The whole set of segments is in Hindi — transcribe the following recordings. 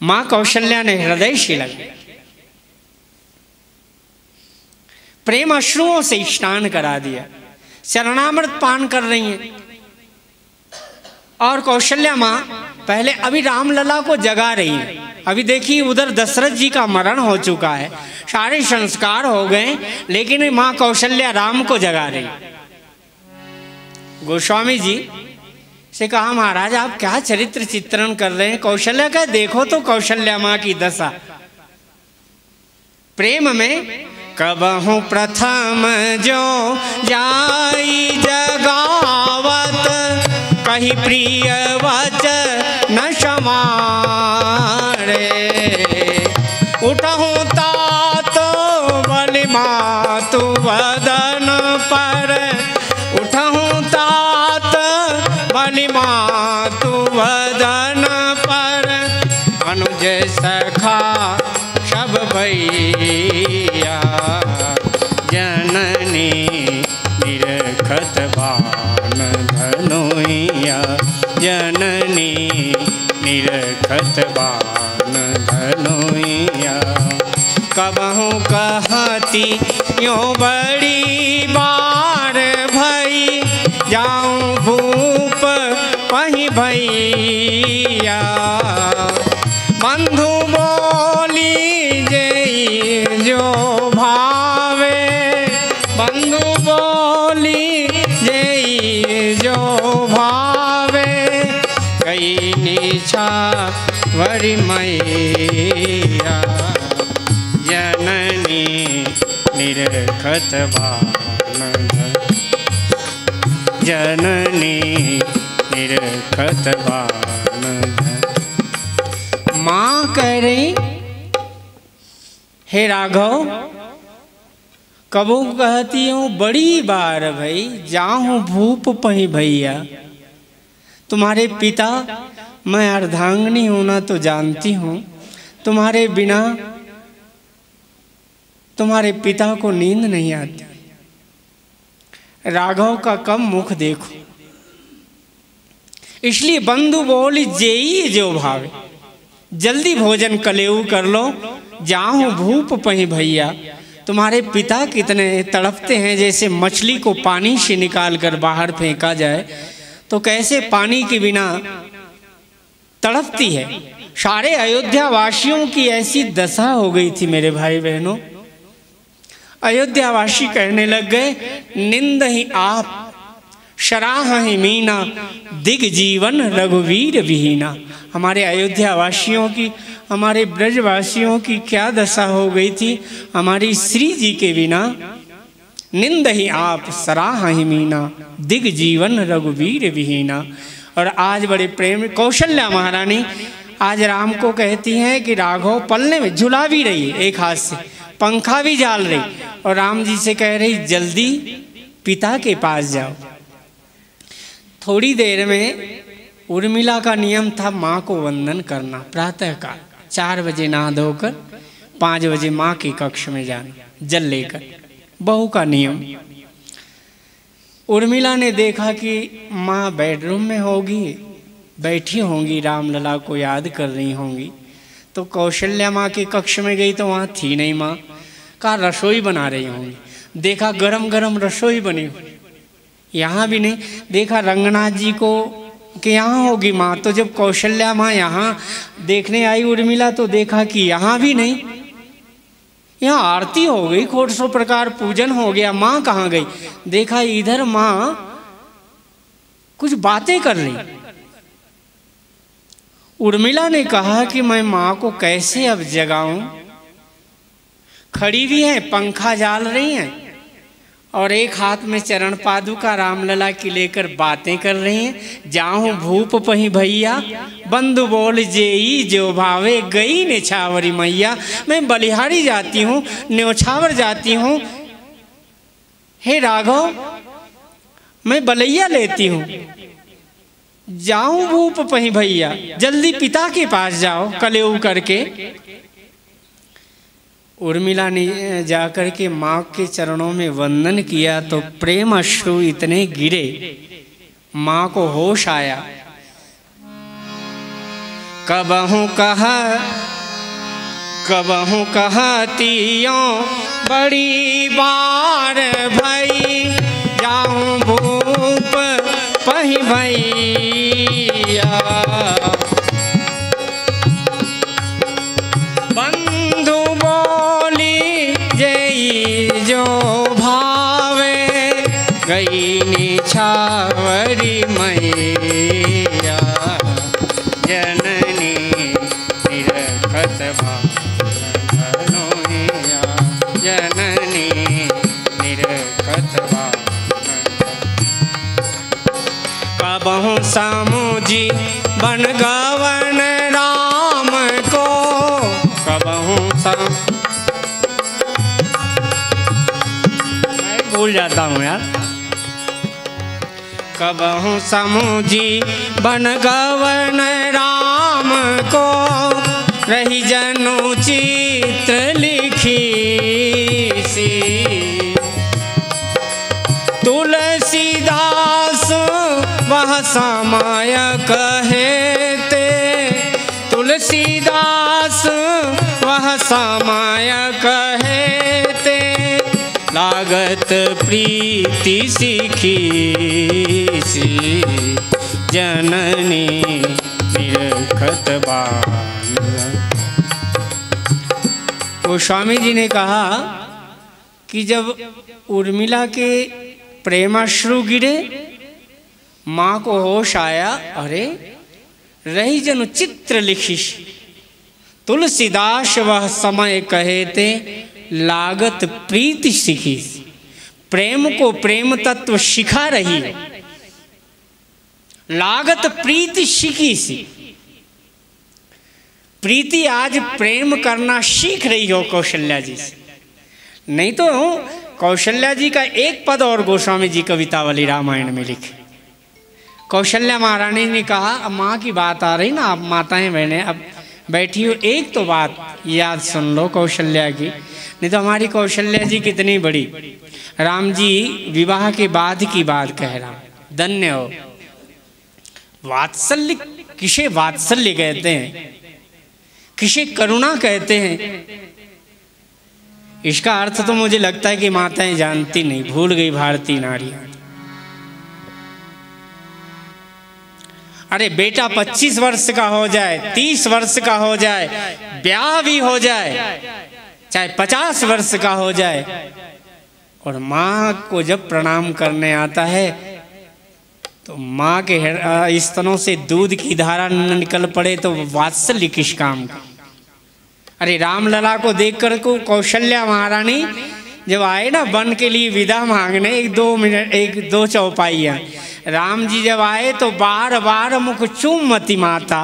माँ कौशल्या ने हृदय शिला प्रेम अश्रुओं से स्नान करा दिया, चरणामृत पान कर रही हैं। और कौशल्या माँ पहले अभी रामलला को जगा रही है। अभी देखिए उधर दशरथ जी का मरण हो चुका है, सारे संस्कार हो गए, लेकिन माँ कौशल्या राम को जगा रही। गोस्वामी जी से कहा महाराज आप क्या चरित्र चित्रण कर रहे हैं? कौशल्या का देखो तो कौशल्या माँ की दशा। प्रेम में कबहु प्रथम जो जाई जगावत, कही प्रिय वचन समारे। उठहु तात बलि मातु वदन पर, उठहु तात बलि मातु वदन पर। अनुज सखा सब भैया, जननी निरखत बान धनुया। जननी निरखत बान धनुया। कबहु कहती यो बड़ी बार भई, जाऊं भूप पही भैया। बंधु बोली जय जो भावे, बंधु बोली जय जो भावे। कई निछा वरी मैया, जननी निरखत बान। जननी निरखत बान। माँ कह रही हे राघव, कबू कहती हूँ बड़ी बार भाई, जाऊँ भूप पही भैया। तुम्हारे पिता, मैं अर्धांगिनी होना तो जानती हूँ, तुम्हारे बिना तुम्हारे पिता को नींद नहीं आती। राघव का कम मुख देखो, इसलिए बंधु बोली जेई जो भावे, जल्दी भोजन कलेऊ कर लो, जाऊं भूप पही भैया। तुम्हारे पिता कितने तड़पते हैं, जैसे मछली को पानी से निकाल कर बाहर फेंका जाए तो कैसे पानी के बिना तड़पती है। सारे अयोध्या वासियों की ऐसी दशा हो गई थी मेरे भाई बहनों। अयोध्यावासी कहने लग गए, निंद ही आप शराह ही मीना, दिग जीवन रघुवीर विहीना। हमारे अयोध्या वासियों की, हमारे ब्रजवासियों की क्या दशा हो गई थी हमारी श्री जी के बिना। निंद ही आप सराह ही मीना, दिग जीवन रघुवीर विहीना। और आज बड़े प्रेम कौशल्या महारानी आज राम को कहती हैं कि राघव पलने में झुला भी रही है, एक हाथ से पंखा भी झाल रही, और राम जी से कह रही जल्दी पिता के पास जाओ। थोड़ी देर में उर्मिला का नियम था माँ को वंदन करना, प्रातः काल 4 बजे नहा धोकर 5 बजे माँ के कक्ष में जाना जल लेकर, बहू का नियम। उर्मिला ने देखा कि माँ बेडरूम में होगी, बैठी होंगी, रामलला को याद कर रही होंगी, तो कौशल्या माँ के कक्ष में गई तो वहाँ थी नहीं माँ। कहा रसोई बना रही होंगी, देखा गरम गरम रसोई बनी हुई, यहाँ भी नहीं। देखा रंगनाथ जी को कि यहाँ होगी माँ, तो जब कौशल्या माँ यहाँ देखने आई उर्मिला तो देखा कि यहाँ भी नहीं। यहाँ आरती हो गई, 100 प्रकार पूजन हो गया, माँ कहाँ गई? देखा इधर माँ कुछ बातें कर रही। उर्मिला ने कहा कि मैं माँ को कैसे अब जगाऊं? खड़ी भी है, पंखा जाल रही हैं और एक हाथ में चरण पादुका रामलला की लेकर बातें कर रही हैं। जाऊं भूप पही भैया, बंधु बोल जेई जो भावे, गई नेछावरी मैया। मैं बलिहारी जाती हूँ, न्योछावर जाती हूँ, हे राघव मैं बलैया लेती हूँ, जाऊं भूप पही भैया, जल्दी पिता के पास जाओ कलेऊ करके। उर्मिला ने जाकर के माँ के चरणों में वंदन किया तो प्रेम अश्रु इतने गिरे, माँ को होश आया। कबहू कहतियों बड़ी बार भई, जाऊं भूप पही भैया। बंधु बोली जई जो भावे, गई निछावरी मैया। जननी निरखत भानोया, जननी निरखत कबहू सामुजी बन गवन राम को, कबहू मैं भूल जाता हूँ यार। कबहू सामुजी बन गवन राम को, रही जनु चित्र लिखी सी। तुलसीदास वह समय कहते, तुलसीदास वह समय कहते, लागत प्रीति सीखी सी। जननी निरखत बान। गोस्वामी जी ने कहा कि जब उर्मिला के प्रेमाश्रु गिरे, माँ को होश आया, अरे रही जनु चित्र लिखी। तुलसीदास वह समय कहते, लागत प्रीति सीखी। प्रेम को प्रेम तत्व सिखा रही है, लागत प्रीति सीखी सी। प्रीति आज प्रेम करना सीख रही हो कौशल्या जी से। नहीं तो कौशल्या जी का एक पद और गोस्वामी जी कवितावली रामायण में लिखे। कौशल्या महारानी ने कहा, अब माँ की बात आ रही ना, आप माताएं बहनें अब बैठी हो, एक तो बात याद सुन लो कौशल्या की। नहीं तो हमारी कौशल्या जी कितनी बड़ी, राम जी विवाह के बाद की बात कह रहा हूँ, धन्य हो। वात्सल्य किसे वात्सल्य कहते हैं, किसे करुणा कहते हैं, इसका अर्थ तो मुझे लगता है कि माताएं जानती नहीं, भूल गई भारतीय नारियां। अरे बेटा 25 वर्ष का हो जाए, 30 वर्ष का हो जाए, ब्याह भी हो जाए, चाहे 50 वर्ष का हो जाए, और माँ को जब प्रणाम करने आता है तो माँ के स्तनों से दूध की धारा न निकल पड़े तो वात्सल्य किस काम का। अरे रामलला को देखकर को कौशल्या महारानी जब आए ना वन के लिए विदा मांगने, 1-2 चौपाइयाँ, राम जी जब आए तो बार बार मुख चूमती माता,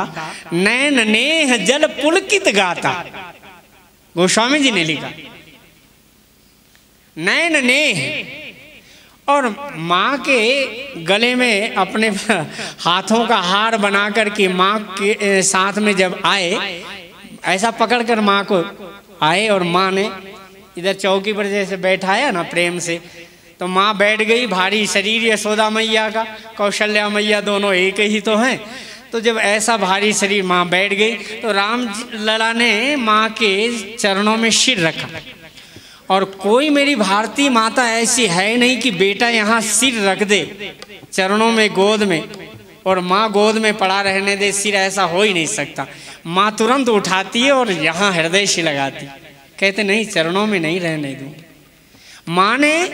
नैन नेह जल पुलकित गाता। गोस्वामी जी ने लिखा नैन नेह। और माँ के गले में अपने हाथों का हार बना कर के माँ के साथ में जब आए, ऐसा पकड़कर माँ को आए, और माँ ने इधर चौकी पर जैसे बैठाया ना प्रेम से, तो माँ बैठ गई। भारी शरीर यशोदा मैया का, कौशल्या मैया दोनों एक ही तो हैं। तो जब ऐसा भारी शरीर माँ बैठ गई तो राम लला ने माँ के चरणों में सिर रखा। और कोई मेरी भारतीय माता ऐसी है नहीं कि बेटा यहाँ सिर रख दे चरणों में, गोद में, और माँ गोद में पड़ा रहने दे सिर, ऐसा हो ही नहीं सकता। माँ तुरंत उठाती है और यहाँ हृदय से लगाती, कहते नहीं चरणों में नहीं रहने दूँ। माँ ने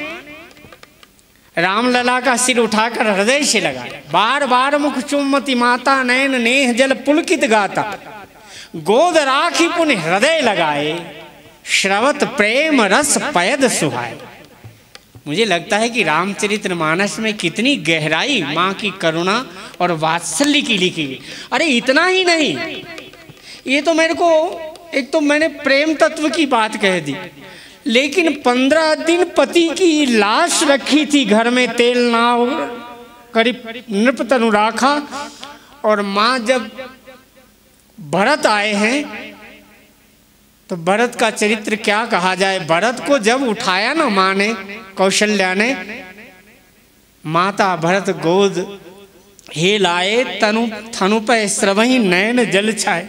रामलला का सिर उठाकर हृदय से लगाया, बार बार मुख चुम्मती माता, नैन नेह जल पुलकित गाता, गोद राखी पुण्य हृदय लगाए, श्रवत प्रेम रस पयद सुहाए। मुझे लगता है कि रामचरितमानस में कितनी गहराई माँ की करुणा और वात्सल्य की लिखी गई। अरे इतना ही नहीं, ये तो मेरे को, एक तो मैंने प्रेम तत्व की बात कह दी, लेकिन 15 दिन पति की लाश रखी थी घर में, तेल नाव करीब नृपतनु राखा। और माँ जब भरत आए हैं तो भरत का चरित्र क्या कहा जाए। भरत को जब उठाया ना माँ ने, कौशल्या ने, माता भरत गोद हे लाए तनु थनु पे स्रवही नैन जल छाए।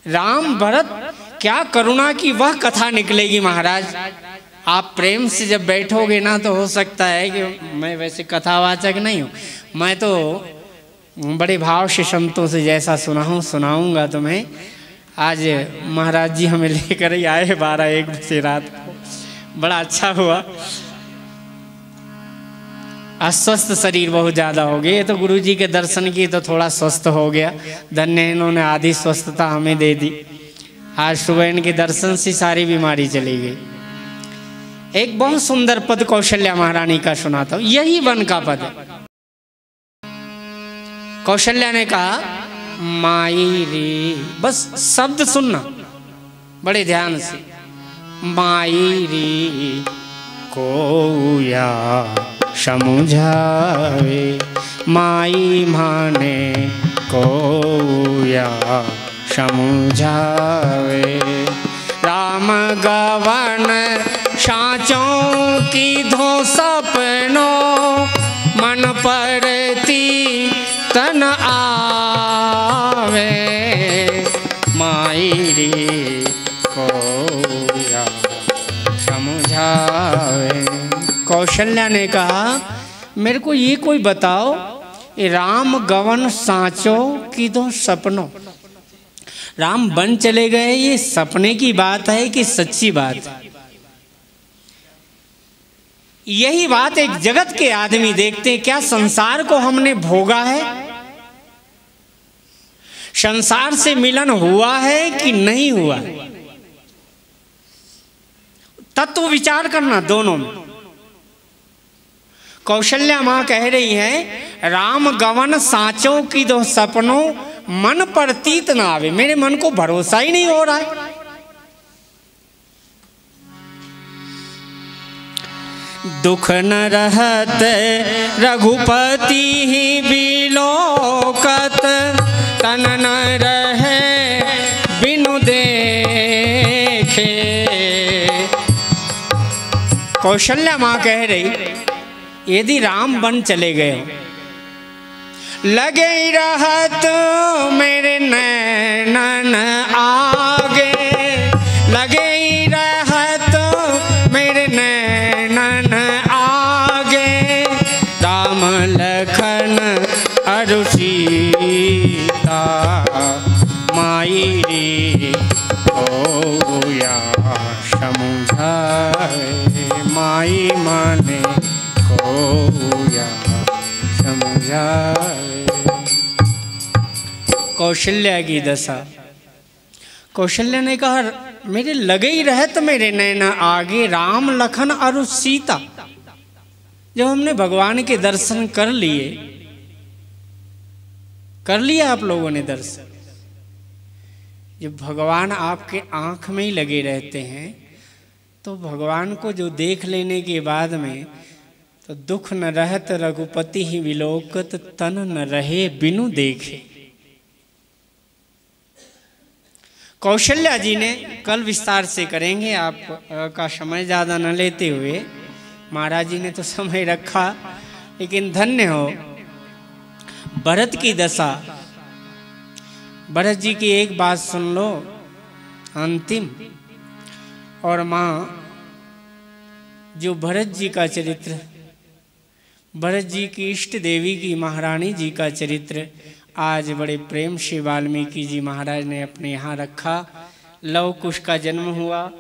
राम भरत क्या करुणा की वह कथा निकलेगी महाराज। आप प्रेम से जब बैठोगे ना तो हो सकता है कि मैं वैसे कथावाचक नहीं हूँ, मैं तो बड़े भाव से संतों से जैसा सुनाऊंगा तुम्हें। आज महाराज जी हमें लेकर ही आए 12-1 बजे रात को, बड़ा अच्छा हुआ। अस्वस्थ शरीर बहुत ज़्यादा हो गया, तो गुरु जी के दर्शन की तो थोड़ा स्वस्थ हो गया। धन्य इन्होंने आधी स्वस्थता हमें दे दी। आज सुबह इनके दर्शन से सारी बीमारी चली गई। एक बहुत सुंदर पद कौशल्या महारानी का सुनाता हूँ, यही वन का पद है। कौशल्या ने कहा माई रे, बस शब्द सुनना बड़े ध्यान से। माई रे को या समुझावे, माई माने को या समुझावे। राम गवन साँचों की धो सपनों, मन परती तन आवे। माई रे को या समझावे। कौशल्या ने कहा मेरे को ये कोई बताओ, राम गवन साँचो की दो सपनों, राम बन चले गए, ये सपने की बात है कि सच्ची बात है? यही बात एक जगत के आदमी देखते हैं। क्या संसार को हमने भोगा है? संसार से मिलन हुआ है कि नहीं हुआ? तत्व विचार करना दोनों में। कौशल्या मां कह रही है राम गवन साँचों की दो सपनों, मन प्रतीत ना आवे। मेरे मन को भरोसा ही नहीं हो रहा है। दुख न रहत रघुपति ही बिलोकत, तन न रहे बिनु देखे। कौशल्या मां कह रही यदि राम बन चले गए, लगे रहत मेरे नैनन आगे, लगे रहत मेरे नैनन आगे। राम लखन अरु सीता, माई रे हो या समुझाए। माई माने को या समुझाए। कौशल्या की दशा। कौशल्या ने कहा मेरे लगे ही रहत मेरे नैना आगे, राम लखन और सीता। जब हमने भगवान के दर्शन कर लिया आप लोगों ने दर्शन, जब भगवान आपके आंख में ही लगे रहते हैं तो भगवान को जो देख लेने के बाद में तो दुख न रहत रघुपति ही विलोकत, तन न रहे बिनु देखे। कौशल्या जी ने कल विस्तार से करेंगे, आप का समय ज़्यादा न लेते हुए। महाराज जी ने तो समय रखा, लेकिन धन्य हो भरत की दशा। भरत जी की एक बात सुन लो अंतिम। और माँ जो भरत जी का चरित्र, भरत जी की इष्ट देवी की महारानी जी का चरित्र आज बड़े प्रेम से वाल्मीकि जी महाराज ने अपने यहाँ रखा। लव कुश का जन्म हुआ।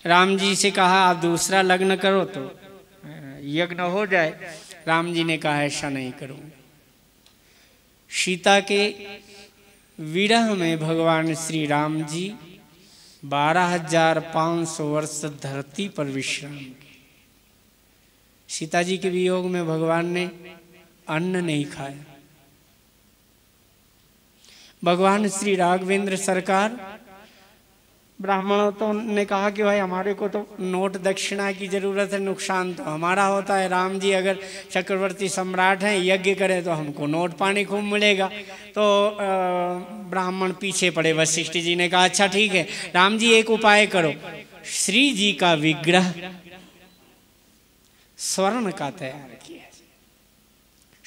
राम जी से कहा आप दूसरा लग्न करो तो यज्ञ हो जाए। राम जी ने कहा ऐसा नहीं करूँगा। सीता के विरह में भगवान श्री राम जी 12,500 वर्ष धरती पर विश्राम किए। सीता जी के वियोग में भगवान ने अन्न नहीं खाया। भगवान श्री राघवेंद्र सरकार, ब्राह्मणों तो ने कहा कि भाई हमारे को तो नोट दक्षिणा की जरूरत है, नुकसान तो हमारा होता है। राम जी अगर चक्रवर्ती सम्राट हैं, यज्ञ करें तो हमको नोट पानी खूब मिलेगा। तो ब्राह्मण पीछे पड़े। वशिष्ठ जी ने कहा अच्छा ठीक है राम जी एक उपाय करो, श्री जी का विग्रह स्वर्ण का तैयार किया,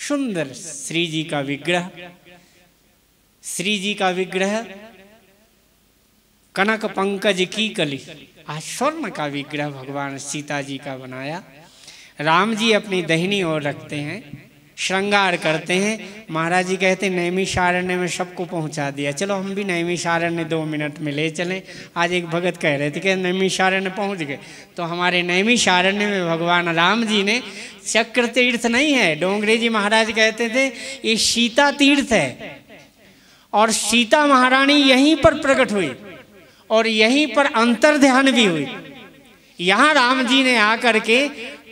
सुंदर श्री जी का विग्रह, श्री जी का विग्रह कनक पंकज की कली, आज स्वर्ण का विग्रह भगवान सीता जी का बनाया। राम जी अपनी दाहिनी ओर रखते हैं, श्रृंगार करते हैं। महाराज जी कहते हैं नैमिषारण्य में सबको पहुंचा दिया, चलो हम भी नैमिषारण्य 2 मिनट में ले चलें। आज एक भगत कह रहे थे कि नैमिषारण्य पहुंच गए, तो हमारे नैमिषारण्य में भगवान राम जी ने, चक्र तीर्थ नहीं है, डोंगरे जी महाराज कहते थे ये सीता तीर्थ है, और सीता महारानी यहीं पर प्रकट हुई और यहीं पर अंतर ध्यान भी हुई। यहाँ राम जी ने आकर के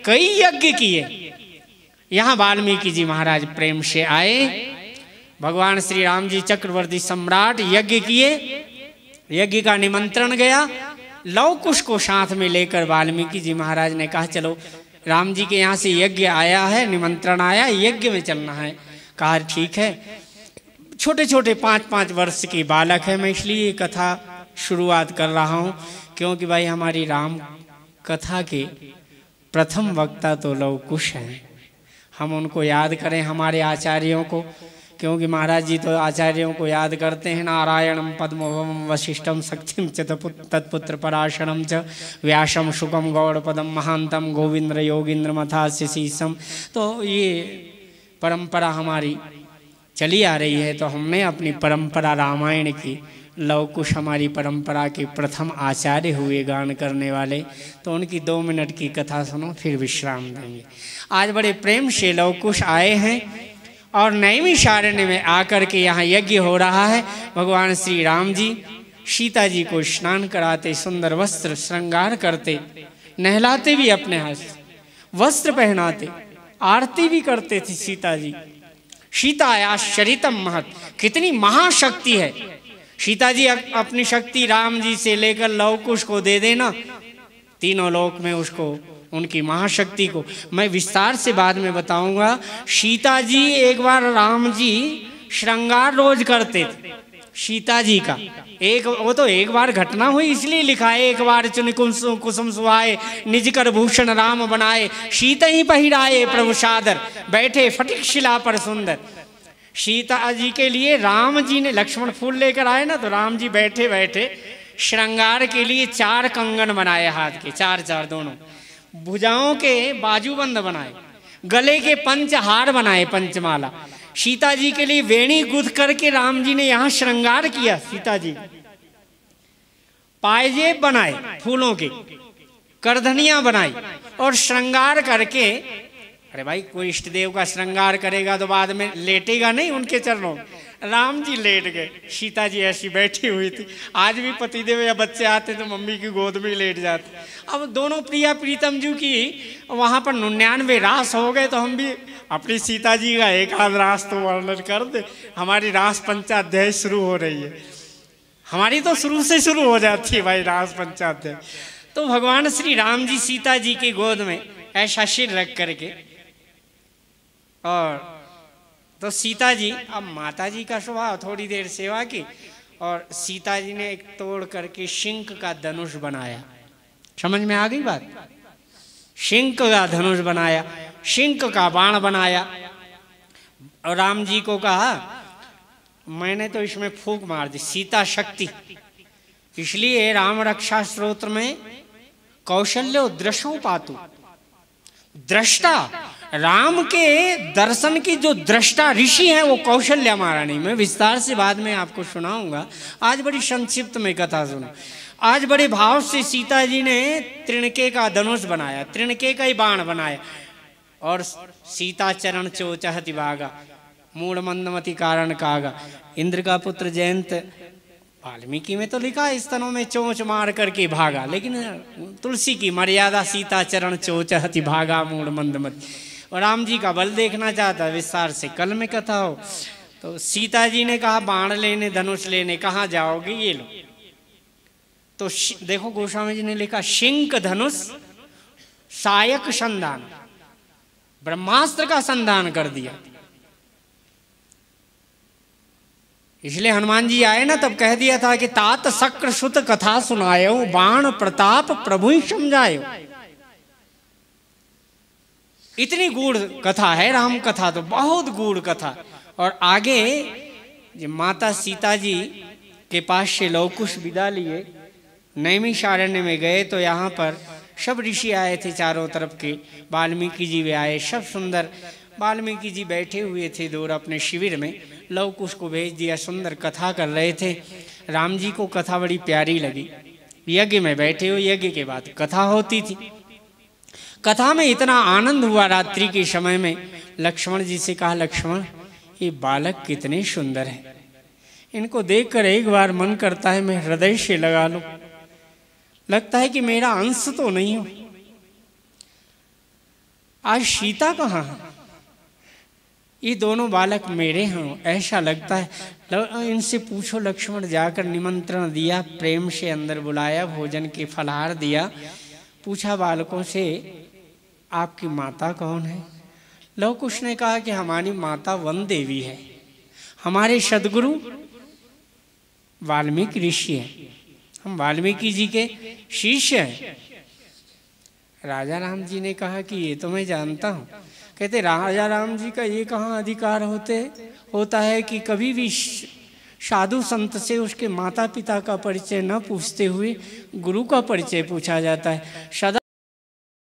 कई यज्ञ किए। यहाँ वाल्मीकि जी महाराज प्रेम से आए, भगवान श्री राम जी चक्रवर्ती सम्राट यज्ञ किए, यज्ञ का निमंत्रण गया, लव कुश को साथ में लेकर वाल्मीकि जी महाराज ने कहा चलो राम जी के यहाँ से यज्ञ आया है, निमंत्रण आया, यज्ञ में चलना है। कहा ठीक है। छोटे छोटे 5-5 वर्ष के बालक है, मैं इसलिए ये कथा शुरुआत कर रहा हूँ क्योंकि भाई हमारी राम कथा के प्रथम वक्ता तो लव कुश हैं, हम उनको याद करें, हमारे आचार्यों को, क्योंकि महाराज जी तो आचार्यों को याद करते हैं। नारायणम पद्मभवम वशिष्ठम शक्तिम च तत्पुत्र पराशरम च व्यासम शुकम गौड़पदम महांतम गोविंद्र योगिंद्र मथास्य शीसम। तो ये परंपरा हमारी चली आ रही है, तो हमने अपनी परंपरा रामायण की, लव कुश हमारी परंपरा के प्रथम आचार्य हुए गान करने वाले, तो उनकी 2 मिनट की कथा सुनो फिर विश्राम देंगे। आज बड़े प्रेम से लव कुश आए हैं और नैमिषारण्य में आकर के यहाँ यज्ञ हो रहा है। भगवान श्री राम जी सीता जी को स्नान कराते, सुंदर वस्त्र श्रृंगार करते, नहलाते भी अपने हाथ, वस्त्र पहनाते, आरती भी करते थे सीता जी। सीता आश्चर्यतम महत, कितनी महाशक्ति है सीता जी। अपनी शक्ति राम जी से लेकर लव कुश को दे देना, तीनों लोक में उसको, उनकी महाशक्ति को मैं विस्तार से बाद में बताऊंगा। सीता जी एक बार राम जी श्रृंगार रोज करते थे सीता जी का, वो तो एक बार घटना हुई इसलिए लिखा है, एक बार चुन कुसुम सुहाए निज कर भूषण राम बनाए, सीता ही पहिराए प्रभु सादर, बैठे फटिक शिला पर सुंदर। सीता जी के लिए राम जी ने, लक्ष्मण फूल लेकर आए ना, तो राम जी बैठे बैठे श्रृंगार के लिए 4 कंगन बनाए, हाथ के 4-4 दोनों, भुजाओं के बाजूबंद बनाए, गले के पंचहार बनाए, पंचमाला। सीता जी के लिए वेणी गुथ करके राम जी ने यहाँ श्रृंगार किया। सीता जी पायजेब बनाए फूलों के, करधनियां बनाई और श्रृंगार करके, अरे भाई कोई इष्ट देव का श्रृंगार करेगा तो बाद में लेटेगा नहीं उनके चरणों में, राम जी लेट गए, सीता जी ऐसी बैठी हुई थी। आज भी पतिदेव या बच्चे आते तो मम्मी की गोद में लेट जाते। अब दोनों प्रिया प्रीतम जी की वहाँ पर 99 रास हो गए, तो हम भी अपनी सीता जी का एक आध रास तो वर्णन कर दे। हमारी रास पंचाध्याय शुरू हो रही है, हमारी तो शुरू से शुरू हो जाती है भाई रास पंचाध्याय। तो भगवान श्री राम जी सीता जी की गोद में ऐसा सिर रख करके, और तो सीता जी, अब माता जी का स्वभाव, थोड़ी देर सेवा की और सीता जी ने एक तोड़ करके शिंक का धनुष बनाया। समझ में आ गई बात? शिंक का धनुष बनाया, शिंक का बाण बनाया और राम जी को कहा मैंने तो इसमें फूंक मार दी, सीता शक्ति। इसलिए राम रक्षा स्तोत्र में कौशल्यो दृशो पातु, दृष्टा, राम के दर्शन की जो दृष्टा ऋषि हैं वो कौशल्या महारानी। मैं विस्तार से बाद में आपको सुनाऊंगा, आज बड़ी संक्षिप्त में कथा सुनो। आज बड़े भाव से सीता जी ने त्रिणके का धनुष बनाया, त्रिणके का ही बाण बनाया, और सीता चरण चोचहति भागा, मूढ़ मंदमति कारण कागा। इंद्र का पुत्र जयंत, वाल्मीकि में तो लिखा है स्तनों में चोंच मार करके भागा, लेकिन तुलसी की मर्यादा सीता चरण चोचहति भागा मूढ़ मंदमति। और राम जी का बल देखना चाहता है, विस्तार से कल में कथा हो। तो सीता जी ने कहा बाण लेने, धनुष लेने, कहाँ जाओगे? ये लो। तो देखो गोस्वामी जी ने लिखा शिंक धनुष सायक संधान, ब्रह्मास्त्र का संधान कर दिया। इसलिए हनुमान जी आए ना तब कह दिया था कि तात शक्र सुत कथा सुनायो, बाण प्रताप प्रभु ही समझायो। इतनी गूढ़ कथा है राम कथा, तो बहुत गूढ़ कथा। और आगे जो माता सीता जी के पास से लव कुश विदा लिए नैमिषारण्य में गए, तो यहाँ पर सब ऋषि आए थे चारों तरफ के, वाल्मीकि जी भी आए, सब सुंदर। वाल्मीकि जी बैठे हुए थे दूर अपने शिविर में, लव कुश को भेज दिया, सुंदर कथा कर रहे थे। राम जी को कथा बड़ी प्यारी लगी। यज्ञ में बैठे हो, यज्ञ के बाद कथा होती थी। कथा में इतना आनंद हुआ रात्रि के समय में। लक्ष्मण जी से कहा, लक्ष्मण ये बालक कितने सुंदर हैं, इनको देखकर एक बार मन करता है मैं हृदय से लगा लूं। लगता है कि मेरा अंश तो नहीं हो। आज सीता कहाँ है, ये दोनों बालक मेरे हों ऐसा लगता है। इनसे पूछो, लक्ष्मण जाकर निमंत्रण दिया, प्रेम से अंदर बुलाया, भोजन के फलहार दिया। पूछा बालकों से, आपकी माता कौन है? लव कुश ने कहा कि हमारी माता वन देवी है, हमारे सदगुरु वाल्मीकि ऋषि हैं, हम वाल्मीकि जी के शिष्य हैं। राजा राम जी ने कहा कि ये तो मैं जानता हूँ। कहते, राजा राम जी का ये कहाँ अधिकार होता है कि कभी भी साधु संत से उसके माता पिता का परिचय न पूछते हुए गुरु का परिचय पूछा जाता है। सदा